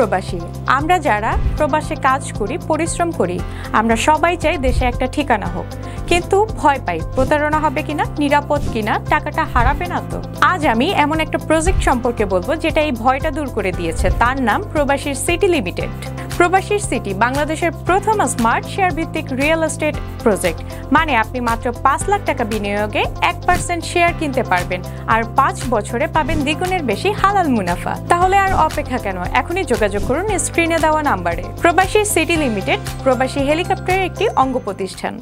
প্রবাসী, আমরা যারা প্রবাসে কাজ করি, পরিশ্রম করি, আমরা সবাই চাই দেশে একটা ঠিকানা হোক, কিন্তু ভয় পাই প্রতারণা হবে কিনা, নিরাপদ কিনা, টাকাটা হারাবে না তো। আজ আমি এমন একটা প্রজেক্ট সম্পর্কে বলবো যেটা এই ভয়টা দূর করে দিয়েছে। তার নাম প্রবাসীর সিটি লিমিটেড। প্রবাসীর সিটি বাংলাদেশের প্রথম স্মার্ট শেয়ার ভিত্তিক রিয়েল এস্টেট প্রজেক্ট। মানে আপনি মাত্র 5 লাখ টাকা বিনিয়োগে 1% শেয়ার কিনতে পারবেন, আর 5 বছরে পাবেন দ্বিগুণের বেশি হালাল মুনাফা। তাহলে আর অপেক্ষা কেন? এখনই যোগাযোগ করুন স্ক্রিনে দেওয়া নাম্বারে। প্রবাসী সিটি লিমিটেড প্রবাসী হেলিকপ্টারের একটি অঙ্গ প্রতিষ্ঠান।